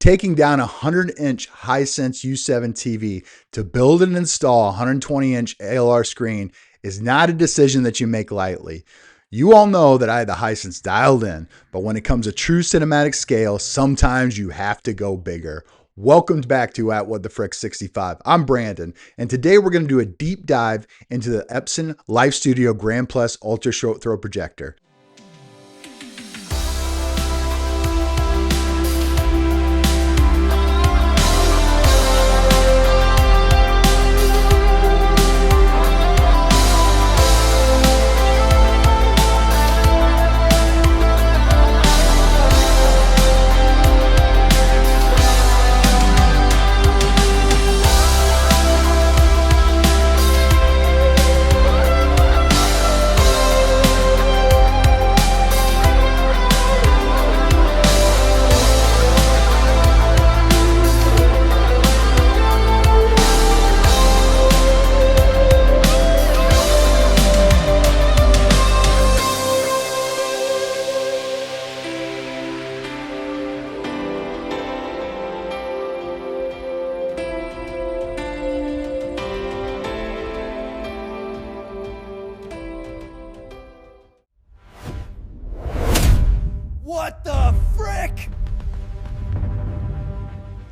Taking down a 100-inch Hisense U7 TV to build and install a 120-inch ALR screen is not a decision that you make lightly. You all know that I had the Hisense dialed in, but when it comes to true cinematic scale, sometimes you have to go bigger. Welcome back to At What the Frick 65. I'm Brandon, and today we're going to do a deep dive into the Epson Lifestudio Grand Plus Ultra Short Throw Projector. What the frick?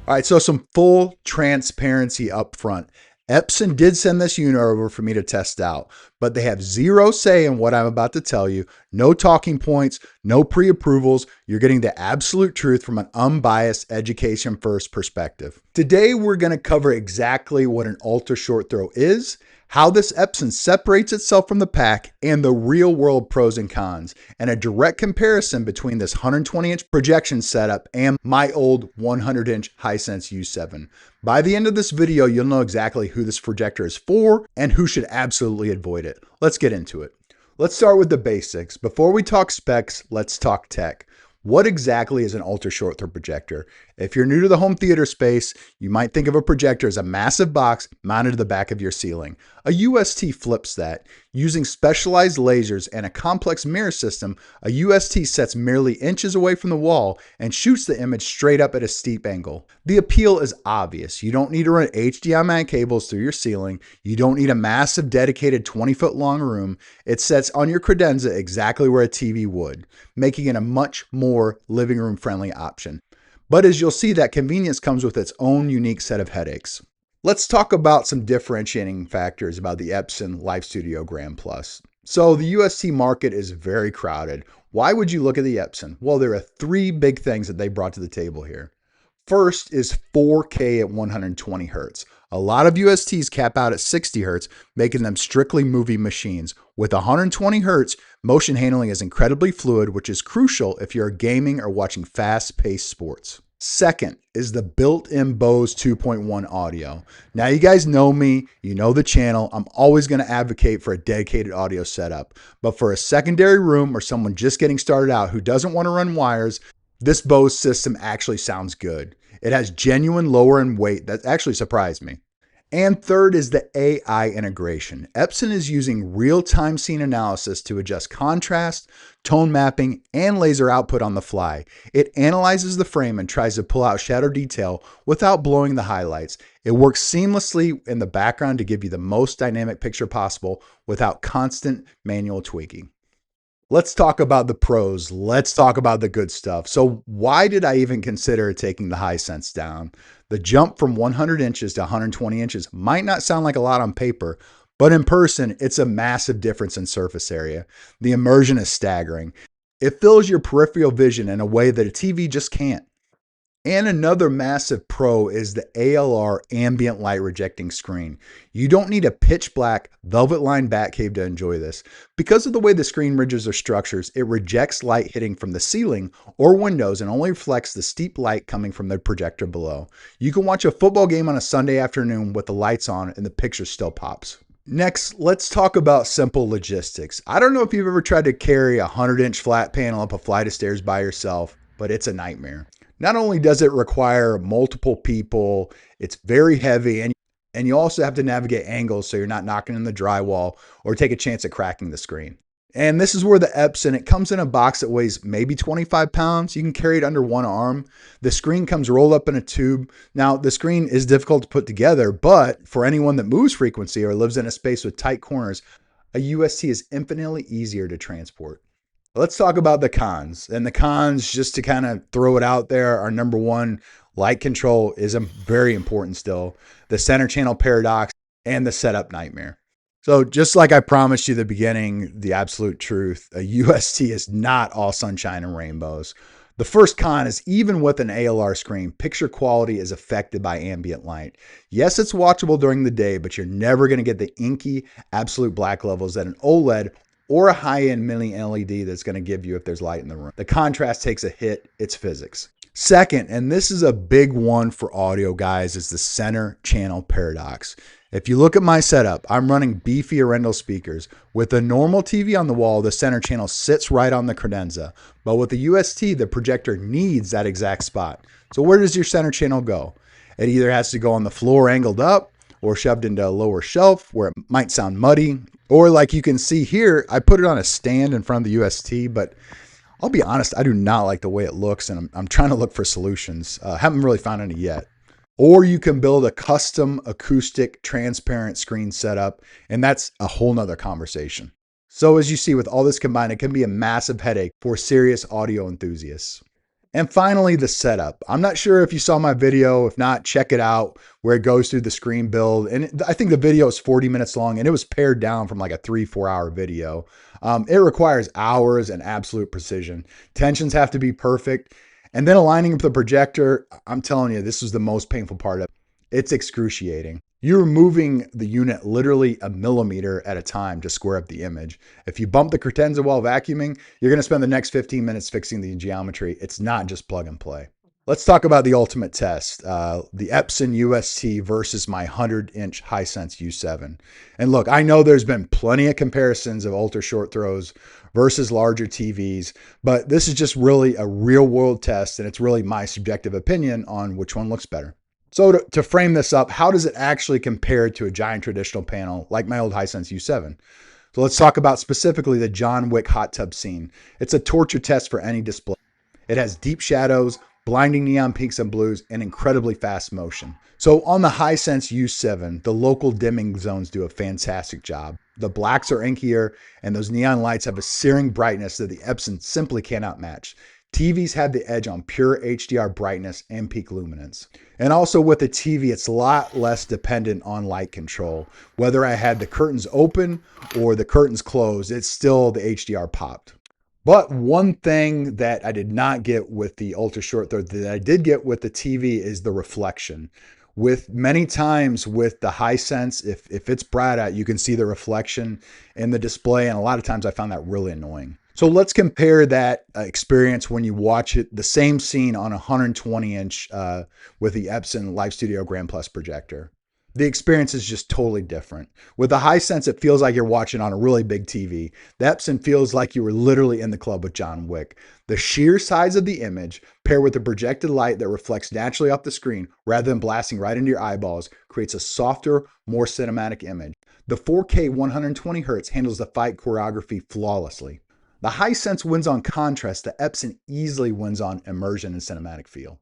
All right, so some full transparency up front. Epson did send this unit over for me to test out, but they have zero say in what I'm about to tell you. No talking points, no pre-approvals. You're getting the absolute truth from an unbiased education first perspective. Today, we're going to cover exactly what an ultra short throw is, how this Epson separates itself from the pack, and the real world pros and cons, and a direct comparison between this 120-inch projection setup and my old 100-inch Hisense U7. By the end of this video, you'll know exactly who this projector is for and who should absolutely avoid it. Let's get into it. Let's start with the basics. Before we talk specs, let's talk tech. What exactly is an ultra short throw projector? If you're new to the home theater space, you might think of a projector as a massive box mounted to the back of your ceiling. A UST flips that. Using specialized lasers and a complex mirror system, a UST sets merely inches away from the wall and shoots the image straight up at a steep angle. The appeal is obvious. You don't need to run HDMI cables through your ceiling. You don't need a massive dedicated 20-foot long room. It sets on your credenza exactly where a TV would, making it a much more living room friendly option. But as you'll see, that convenience comes with its own unique set of headaches. Let's talk about some differentiating factors about the Epson Lifestudio Grand Plus. So the UST market is very crowded. Why would you look at the Epson? Well, there are three big things that they brought to the table here. First is 4K at 120 Hertz. A lot of USTs cap out at 60 Hertz, making them strictly movie machines. With 120 Hertz, motion handling is incredibly fluid, which is crucial if you're gaming or watching fast-paced sports. Second is the built-in Bose 2.1 audio. Now you guys know me, you know the channel. I'm always going to advocate for a dedicated audio setup. But for a secondary room or someone just getting started out who doesn't want to run wires, this Bose system actually sounds good. It has genuine lower end weight that actually surprised me. And third is the AI integration. Epson is using real-time scene analysis to adjust contrast, tone mapping, and laser output on the fly. It analyzes the frame and tries to pull out shadow detail without blowing the highlights. It works seamlessly in the background to give you the most dynamic picture possible without constant manual tweaking. Let's talk about the pros. Let's talk about the good stuff. So why did I even consider taking the Hisense down? The jump from 100 inches to 120 inches might not sound like a lot on paper, but in person, it's a massive difference in surface area. The immersion is staggering. It fills your peripheral vision in a way that a TV just can't. And another massive pro is the ALR ambient light rejecting screen. You don't need a pitch black velvet lined Batcave to enjoy this. Because of the way the screen ridges are structured, it rejects light hitting from the ceiling or windows and only reflects the steep light coming from the projector below. You can watch a football game on a Sunday afternoon with the lights on and the picture still pops. Next, let's talk about simple logistics. I don't know if you've ever tried to carry a 100-inch flat panel up a flight of stairs by yourself, but it's a nightmare. Not only does it require multiple people, it's very heavy, and you also have to navigate angles so you're not knocking in the drywall or take a chance at cracking the screen. And this is where the Epson, it comes in a box that weighs maybe 25 pounds. You can carry it under one arm. The screen comes rolled up in a tube. Now, the screen is difficult to put together, but for anyone that moves frequency or lives in a space with tight corners, a UST is infinitely easier to transport. Let's talk about the cons. And the cons, just to kind of throw it out there, are number one, light control is very important still. The center channel paradox and the setup nightmare. So just like I promised you at the beginning, the absolute truth, a UST is not all sunshine and rainbows. The first con is even with an ALR screen, picture quality is affected by ambient light. Yes, it's watchable during the day, but you're never going to get the inky, absolute black levels that an OLED or a high-end mini LED that's going to give you if there's light in the room. The contrast takes a hit, it's physics. Second, and this is a big one for audio guys, is the center channel paradox. If you look at my setup, I'm running beefy Arendal speakers. With a normal TV on the wall, the center channel sits right on the credenza. But with the UST, the projector needs that exact spot. So where does your center channel go? It either has to go on the floor angled up or shoved into a lower shelf where it might sound muddy. Or like you can see here, I put it on a stand in front of the UST, but I'll be honest, I do not like the way it looks, and I'm trying to look for solutions. Haven't really found any yet. Or you can build a custom acoustic transparent screen setup, and that's a whole nother conversation. So as you see, with all this combined, it can be a massive headache for serious audio enthusiasts. And finally, the setup. I'm not sure if you saw my video. If not, check it out where it goes through the screen build. And I think the video is 40 minutes long, and it was pared down from like a 3-4 hour video. It requires hours and absolute precision. Tensions have to be perfect. And then aligning with the projector, I'm telling you, this was the most painful part of it. It's excruciating. You're moving the unit literally a millimeter at a time to square up the image. If you bump the credenza while vacuuming, you're going to spend the next 15 minutes fixing the geometry. It's not just plug and play. Let's talk about the ultimate test, the Epson UST versus my 100-inch Hisense U7. And look, I know there's been plenty of comparisons of ultra short throws versus larger TVs, but this is just really a real world test, and it's really my subjective opinion on which one looks better. So to frame this up, how does it actually compare to a giant traditional panel like my old Hisense U7? So let's talk about specifically the John Wick hot tub scene. It's a torture test for any display. It has deep shadows, blinding neon pinks and blues, and incredibly fast motion. So on the Hisense U7, the local dimming zones do a fantastic job. The blacks are inkier, and those neon lights have a searing brightness that the Epson simply cannot match. TVs have the edge on pure HDR brightness and peak luminance. And also with the TV, it's a lot less dependent on light control. Whether I had the curtains open or the curtains closed, it's still the HDR popped. But one thing that I did not get with the ultra short throw that I did get with the TV is the reflection. With many times with the Hisense, if it's bright out, you can see the reflection in the display. And a lot of times I found that really annoying. So let's compare that experience when you watch it, the same scene on a 120-inch with the Epson Lifestudio Grand Plus projector. The experience is just totally different. With the Hisense, it feels like you're watching on a really big TV. The Epson feels like you were literally in the club with John Wick. The sheer size of the image, paired with the projected light that reflects naturally off the screen rather than blasting right into your eyeballs, creates a softer, more cinematic image. The 4K 120 Hz handles the fight choreography flawlessly. The Hisense wins on contrast. The Epson easily wins on immersion and cinematic feel.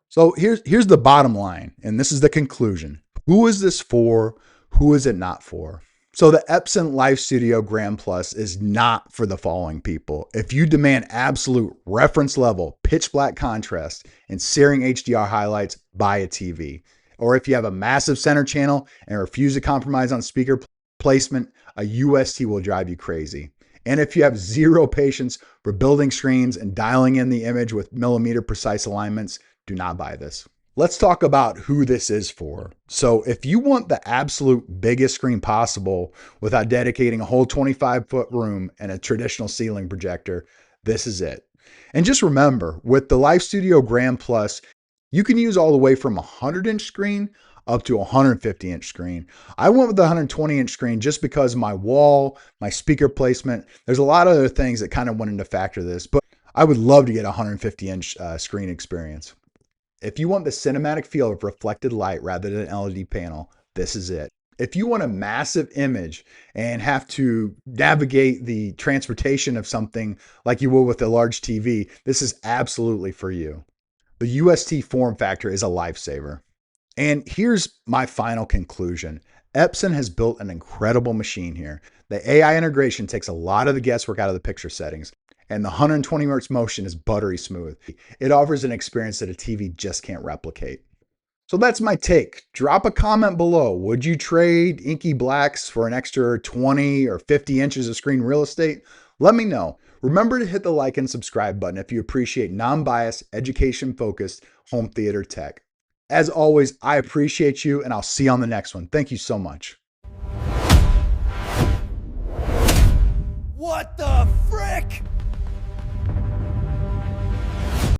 So here's the bottom line, and this is the conclusion. Who is this for? Who is it not for? So the Epson Lifestudio Grand Plus is not for the following people. If you demand absolute reference level, pitch black contrast, and searing HDR highlights, buy a TV. Or if you have a massive center channel and refuse to compromise on speaker placement, a UST will drive you crazy. And if you have zero patience for building screens and dialing in the image with millimeter precise alignments, do not buy this. Let's talk about who this is for. So if you want the absolute biggest screen possible without dedicating a whole 25-foot room and a traditional ceiling projector, this is it. And just remember, with the Lifestudio Grand Plus, you can use all the way from a 100-inch screen up to a 150-inch screen. I went with the 120-inch screen just because my wall, my speaker placement, there's a lot of other things that kind of went into factor this, but I would love to get a 150-inch screen experience. If you want the cinematic feel of reflected light rather than an LED panel, this is it. If you want a massive image and have to navigate the transportation of something like you will with a large TV, this is absolutely for you. The UST form factor is a lifesaver. And here's my final conclusion. Epson has built an incredible machine here. The AI integration takes a lot of the guesswork out of the picture settings, and the 120 Hz motion is buttery smooth. It offers an experience that a TV just can't replicate. So that's my take. Drop a comment below. Would you trade inky blacks for an extra 20 or 50 inches of screen real estate? Let me know. Remember to hit the like and subscribe button if you appreciate non-biased, education-focused home theater tech. As always, I appreciate you, and I'll see you on the next one. Thank you so much. What the frick?